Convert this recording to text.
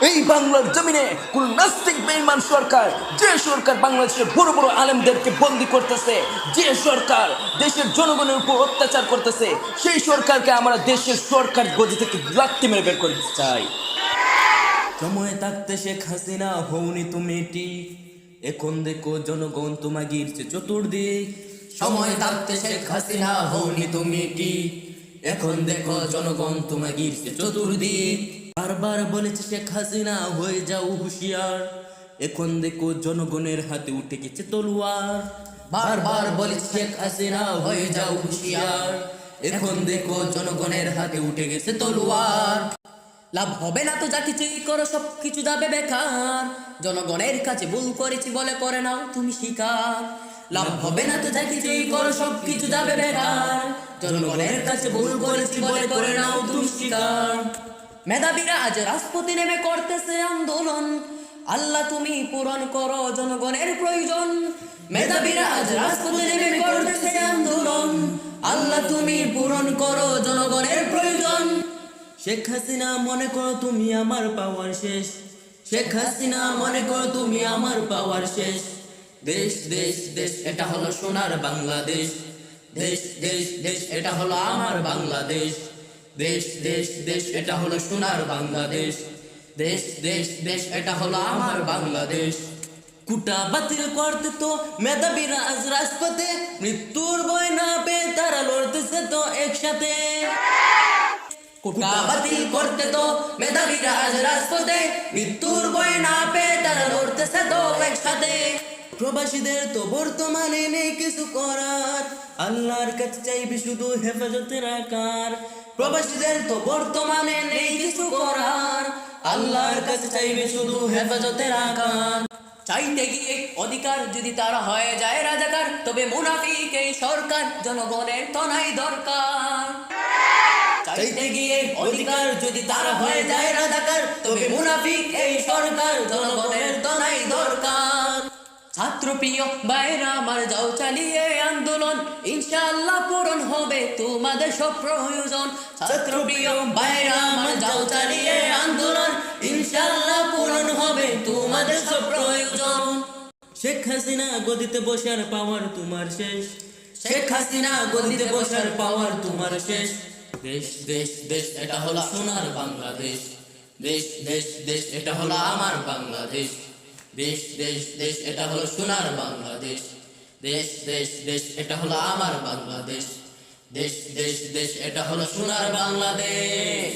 এই বাংলার জমিনে কোন নাস্তিক বেঈমান সরকার, যে সরকার বাংলাদেশের বড় বড় আলেমদেরকে বন্দী করতেছে, যে সরকার দেশের জনগণের উপর অত্যাচার করতেছে, সেই সরকারকে আমরা দেশের সরকার গদি থেকে লাথি মেরে বের করতে চাই। সময় থাকতে শেখ হাসিনা হওনি তুমি ঠিক, এখন দেখো জনগণ তোমা গিরছে চতুর্দিক। সময় থাকতে শেখ হাসিনা হওনি তুমি ঠিক, এখন দেখো জনগণ তোমা গিরছে চতুর্দিক। বারবার বলেছে শেখ হাসিনা হয়ে যাও হুঁশিয়ার, এখন দেখো জনগণের হাতে উঠে গেছে তলোয়ার। বারবার বলেছে শেখ হাসিনা হয়ে যাও হুঁশিয়ার, এখন দেখো জনগণের হাতে উঠে গেছে তলোয়ার। লাভ হবে না তো যা কিছুই করো, সব কিছু যাবে বেকার। জনগণের কাছে ভুল করেছি বলে করে নাও তুমি স্বীকার। লাভ হবে না তো যা কিছুই করো, সব কিছু যাবে বেকার। জনগণের কাছে ভুল করেছি বলে করে নাও তুমি স্বীকার। মেধাবীরা আজ রাজপথে নেমে করতেছে আন্দোলন, আল্লাহ তুমি পূরণ করো জনগণের প্রয়োজন। মেধাবীরা আজ রাজপথে নেমে করতেছে আন্দোলন, আল্লাহ তুমি পূরণ করো জনগণের প্রয়োজন। শেখ হাসিনা মনে করো তুমি আমার পাওয়ার শেষ, শেখ হাসিনা মনে করো তুমি আমার পাওয়ার শেষ। দেশ দেশ দেশ এটা হলো সোনার বাংলাদেশ, দেশ দেশ দেশ এটা হলো আমার বাংলাদেশ। দেশ দেশ দেশ এটা হলো সোনার বাংলাদেশ, দেশ দেশ দেশ এটা হলো আমার বাংলাদেশ। কুটা বাতিল করতে তো মেধাবীরা আজ রাজপথে, মৃত্যুর ভয় না পেয়ে তারা লড়তেছে তো একসাথে। কোটা বাতিল করতে তো মেধাবীরা আজ রাজপথে, মৃত্যুর ভয় না পেয়ে তারা লড়তেছে তো একসাথে। প্রবাসীদের তো বর্তমানে নেই কিছু করার, আল্লাহর কাছে চাইবে শুধু হেফাজতের আকার। প্রবাসীদের তো বর্তমানে নেই কিছু করার, আল্লাহর কাছে চাইবে শুধু হেফাজতের আকার। চাইতে গিয়ে অধিকার যদি তারা হয়ে যায় রাজাকার, তবে মুনাফিক এই সরকার জনগণের তো নাই দরকার। চাইতে গিয়ে অধিকার যদি তারা হয়ে যায় রাজাকার, তবে মুনাফিক এই সরকার জনগণের তো নাই দরকার। ছাত্রপ্রিয় ভাইরা আমার যাও চালিয়ে আন্দোলন, ইনশাআল্লাহ পূরণ হবে তোমাদের সব প্রয়োজন। ছাত্রপ্রিয় ভাইরা আমার যাও চালিয়ে আন্দোলন, ইনশাআল্লাহ পূরণ হবে তোমাদের সব প্রয়োজন। শেখ হাসিনা গদিতে বসার পাওয়ার তোমার শেষ, শেখ হাসিনা গদিতে বসার পাওয়ার তোমার শেষ। দেশ দেশ দেশ এটা হলো সোনার বাংলাদেশ, দেশ দেশ দেশ এটা হলো আমার বাংলাদেশ। দেশ দেশ দেশ এটা হলো সোনার বাংলাদেশ, দেশ দেশ দেশ এটা হলো আমার বাংলাদেশ। দেশ দেশ দেশ এটা হলো সোনার বাংলাদেশ।